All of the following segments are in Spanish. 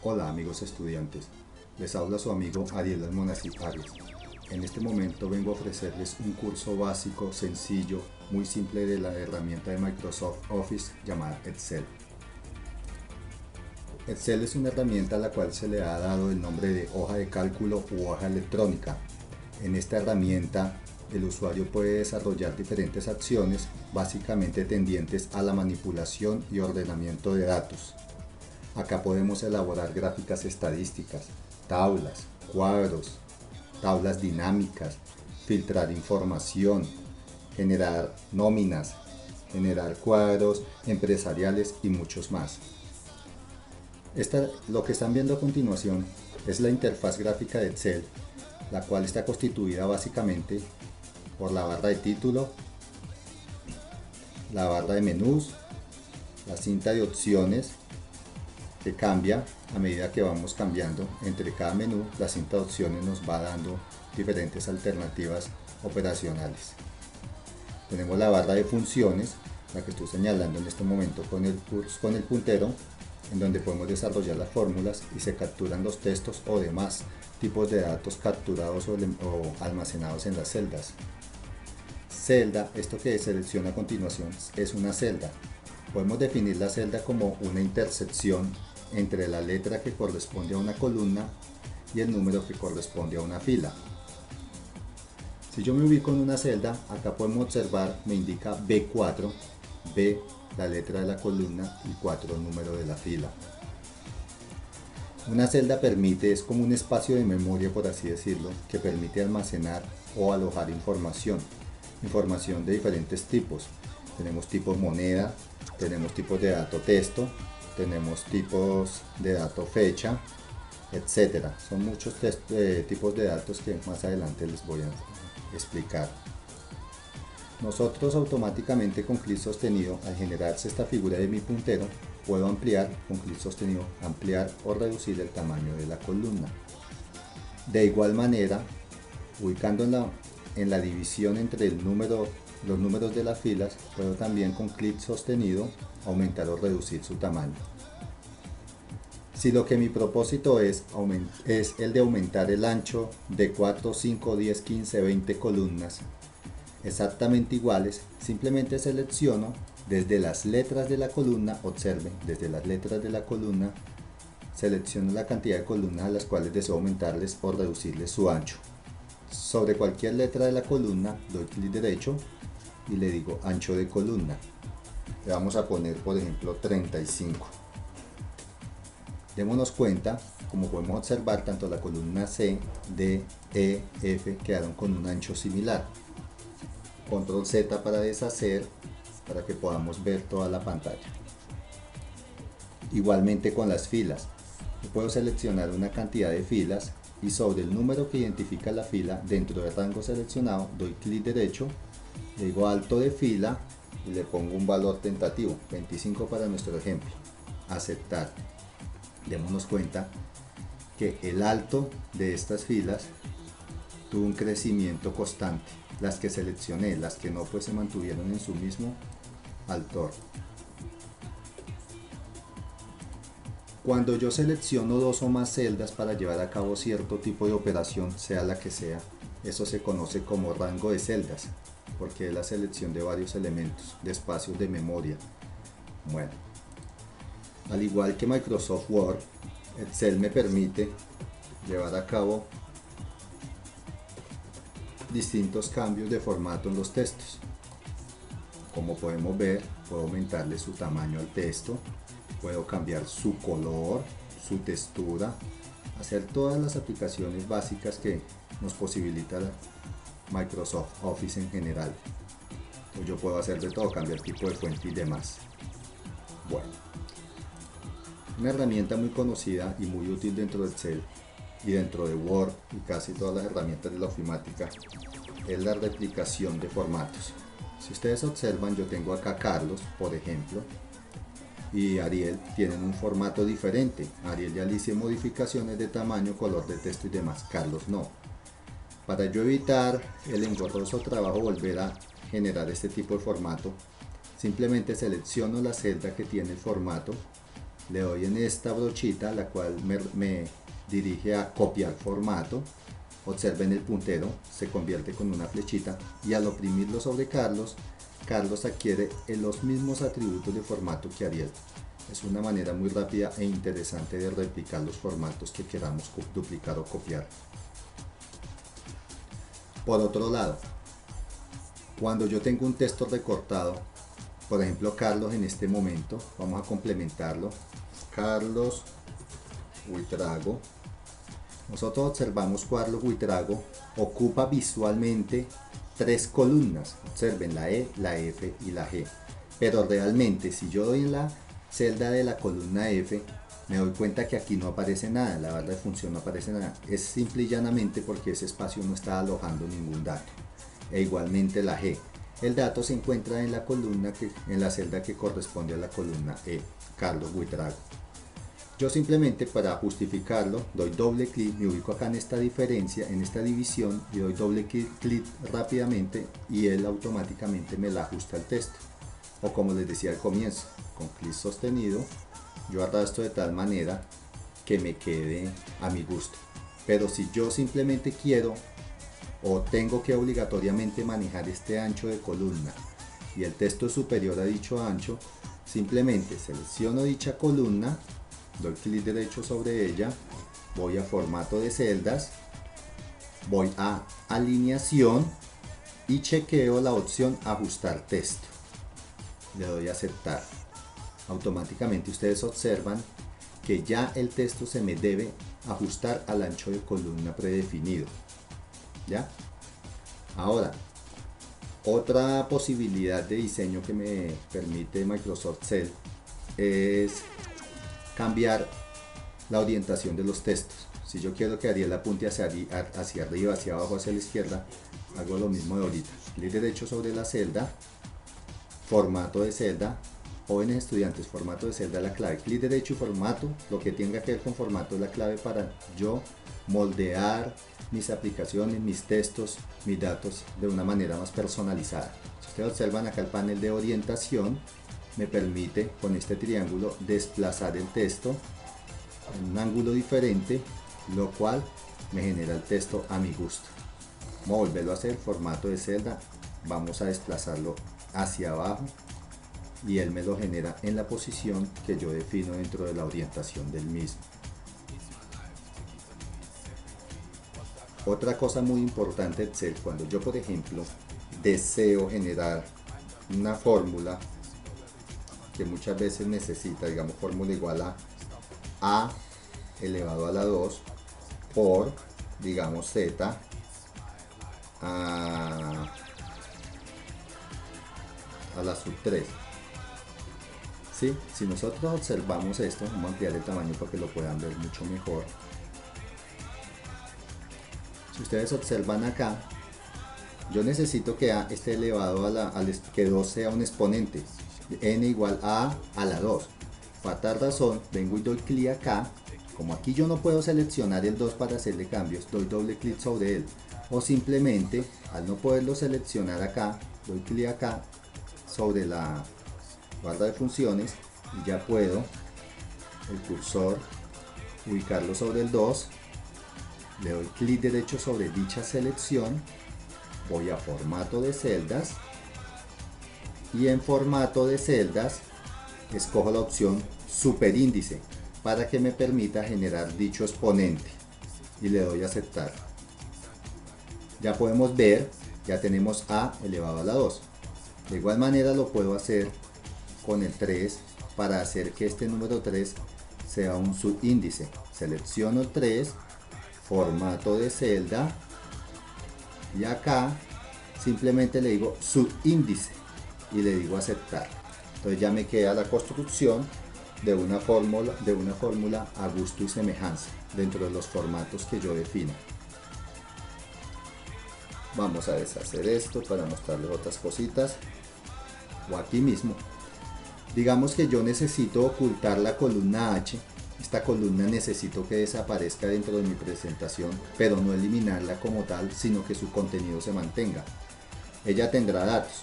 Hola amigos estudiantes, les habla su amigo Ariel Almonacid Arias. En este momento vengo a ofrecerles un curso básico, sencillo, muy simple de la herramienta de Microsoft Office llamada Excel. Excel es una herramienta a la cual se le ha dado el nombre de hoja de cálculo u hoja electrónica. En esta herramienta el usuario puede desarrollar diferentes acciones básicamente tendientes a la manipulación y ordenamiento de datos. Acá podemos elaborar gráficas estadísticas, tablas, cuadros, tablas dinámicas, filtrar información, generar nóminas, generar cuadros empresariales y muchos más. Lo que están viendo a continuación es la interfaz gráfica de Excel, la cual está constituida básicamente por la barra de título, la barra de menús, la cinta de opciones, que cambia a medida que vamos cambiando entre cada menú. La cinta de opciones nos va dando diferentes alternativas operacionales. Tenemos la barra de funciones, la que estoy señalando en este momento con el puntero, en donde podemos desarrollar las fórmulas y se capturan los textos o demás tipos de datos capturados o almacenados en las celdas. Celda, esto que selecciona a continuación, es una celda. Podemos definir la celda como una intersección entre la letra que corresponde a una columna y el número que corresponde a una fila. Si yo me ubico en una celda, acá podemos observar, me indica B4, B la letra de la columna y 4 el número de la fila. Una celda es como un espacio de memoria, por así decirlo, que permite almacenar o alojar información de diferentes tipos. Tenemos tipos moneda, tenemos tipos de dato texto, tenemos tipos de dato fecha, etcétera. Son muchos tipos de datos que más adelante les voy a explicar. Nosotros automáticamente con clic sostenido, al generarse esta figura de mi puntero, puedo ampliar con clic sostenido, ampliar o reducir el tamaño de la columna. De igual manera, ubicando en la división entre los números de las filas, puedo también con clic sostenido aumentar o reducir su tamaño. Si lo que mi propósito es el de aumentar el ancho de 4, 5, 10, 15, 20 columnas exactamente iguales, simplemente selecciono desde las letras de la columna, observen, desde las letras de la columna, selecciono la cantidad de columnas a las cuales deseo aumentarles o reducirles su ancho. Sobre cualquier letra de la columna doy clic derecho y le digo ancho de columna. Le vamos a poner, por ejemplo, 35. Démonos cuenta, como podemos observar, tanto la columna C, D, E, F quedaron con un ancho similar. Control Z para deshacer, para que podamos ver toda la pantalla. Igualmente con las filas. Yo puedo seleccionar una cantidad de filas y sobre el número que identifica la fila dentro del rango seleccionado doy clic derecho, le digo alto de fila y le pongo un valor tentativo, 25 para nuestro ejemplo. Aceptar. Démonos cuenta que el alto de estas filas tuvo un crecimiento constante. Las que seleccioné, las que no, pues se mantuvieron en su mismo altor. Cuando yo selecciono dos o más celdas para llevar a cabo cierto tipo de operación, sea la que sea, eso se conoce como rango de celdas, porque es la selección de varios elementos, de espacios de memoria. Bueno, al igual que Microsoft Word, Excel me permite llevar a cabo distintos cambios de formato en los textos. Como podemos ver, puedo aumentarle su tamaño al texto, puedo cambiar su color, su textura, hacer todas las aplicaciones básicas que nos posibilita Microsoft Office en general. Entonces yo puedo hacer de todo, cambiar tipo de fuente y demás. Bueno, una herramienta muy conocida y muy útil dentro de Excel y dentro de Word y casi todas las herramientas de la ofimática es la replicación de formatos. Si ustedes observan, yo tengo acá Carlos, por ejemplo, y Ariel tienen un formato diferente. Ariel ya le hice modificaciones de tamaño, color de texto y demás. Carlos no. Para yo evitar el engorroso trabajo volver a generar este tipo de formato, simplemente selecciono la celda que tiene el formato le doy en esta brochita, la cual me dirige a copiar formato. Observen el puntero, se convierte con una flechita y al oprimirlo sobre Carlos, Carlos adquiere los mismos atributos de formato que Ariel. Es una manera muy rápida e interesante de replicar los formatos que queramos duplicar o copiar. Por otro lado, cuando yo tengo un texto recortado, por ejemplo Carlos en este momento, vamos a complementarlo, Carlos Buitrago. Nosotros observamos Carlos Buitrago ocupa visualmente 3 columnas, observen la E, la F y la G, pero realmente si yo doy en la celda de la columna F, me doy cuenta que aquí no aparece nada, la barra de función no aparece nada, es simple y llanamente porque ese espacio no está alojando ningún dato. E igualmente la G, el dato se encuentra en la columna en la celda que corresponde a la columna E, Carlos Buitrago. Yo simplemente para justificarlo doy doble clic, me ubico acá en esta diferencia, en esta división y doy doble clic rápidamente y él automáticamente me la ajusta al texto. O como les decía al comienzo, con clic sostenido yo arrastro de tal manera que me quede a mi gusto. Pero si yo simplemente quiero o tengo que obligatoriamente manejar este ancho de columna y el texto es superior a dicho ancho, simplemente selecciono dicha columna, doy clic derecho sobre ella, voy a formato de celdas, voy a alineación y chequeo la opción ajustar texto. Le doy a aceptar. Automáticamente ustedes observan que ya el texto se me debe ajustar al ancho de columna predefinido. ¿Ya? Ahora, otra posibilidad de diseño que me permite Microsoft Excel es cambiar la orientación de los textos. Si yo quiero que Ariel apunte hacia arriba, hacia abajo, hacia la izquierda, hago lo mismo de ahorita. Clic derecho sobre la celda, formato de celda, jóvenes estudiantes, formato de celda, la clave, clic derecho y formato, lo que tenga que ver con formato es la clave para yo moldear mis aplicaciones, mis textos, mis datos de una manera más personalizada. Si ustedes observan acá el panel de orientación, me permite con este triángulo desplazar el texto en un ángulo diferente, lo cual me genera el texto a mi gusto. Vamos a volverlo a hacer, formato de celda, vamos a desplazarlo hacia abajo y él me lo genera en la posición que yo defino dentro de la orientación del mismo. Otra cosa muy importante de Excel, cuando yo por ejemplo deseo generar una fórmula que muchas veces necesita, digamos fórmula igual a elevado a la 2 por, digamos, z a la sub 3. ¿Sí? Si nosotros observamos esto, vamos a ampliar el tamaño para que lo puedan ver mucho mejor. Si ustedes observan acá, yo necesito que A esté elevado que 2 sea un exponente, n igual a la 2. Por tal razón, vengo y doy clic acá. Como aquí yo no puedo seleccionar el 2 para hacerle cambios, doy doble clic sobre él. O simplemente, al no poderlo seleccionar acá, doy clic acá sobre la barra de funciones y ya puedo el cursor ubicarlo sobre el 2. Le doy clic derecho sobre dicha selección, voy a formato de celdas y en formato de celdas escojo la opción superíndice para que me permita generar dicho exponente y le doy a aceptar. Ya podemos ver, ya tenemos A elevado a la 2. De igual manera lo puedo hacer con el 3 para hacer que este número 3 sea un subíndice. Selecciono el 3, formato de celda y acá simplemente le digo subíndice y le digo aceptar. Entonces ya me queda la construcción de una fórmula a gusto y semejanza dentro de los formatos que yo defino. Vamos a deshacer esto para mostrarles otras cositas. O aquí mismo. Digamos que yo necesito ocultar la columna H. Esta columna necesito que desaparezca dentro de mi presentación, pero no eliminarla como tal, sino que su contenido se mantenga. Ella tendrá datos.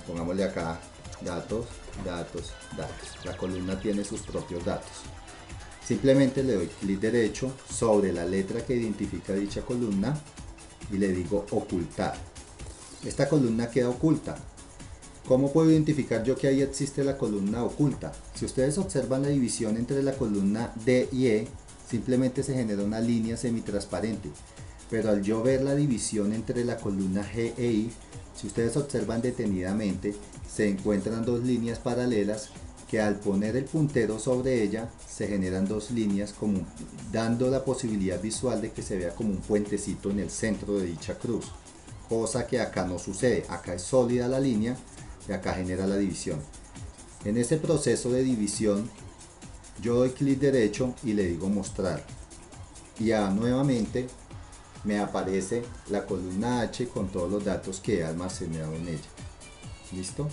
Pongámosle acá datos, datos, datos. La columna tiene sus propios datos. Simplemente le doy clic derecho sobre la letra que identifica dicha columna y le digo ocultar. Esta columna queda oculta. ¿Cómo puedo identificar yo que ahí existe la columna oculta? Si ustedes observan la división entre la columna D y E, simplemente se genera una línea semitransparente. Pero al yo ver la división entre la columna G e I, si ustedes observan detenidamente, se encuentran dos líneas paralelas que al poner el puntero sobre ella se generan dos líneas dando la posibilidad visual de que se vea como un puentecito en el centro de dicha cruz, cosa que acá no sucede. Acá es sólida la línea y acá genera la división. En ese proceso de división yo doy clic derecho y le digo mostrar, y ya nuevamente me aparece la columna H con todos los datos que he almacenado en ella. ¿Listo?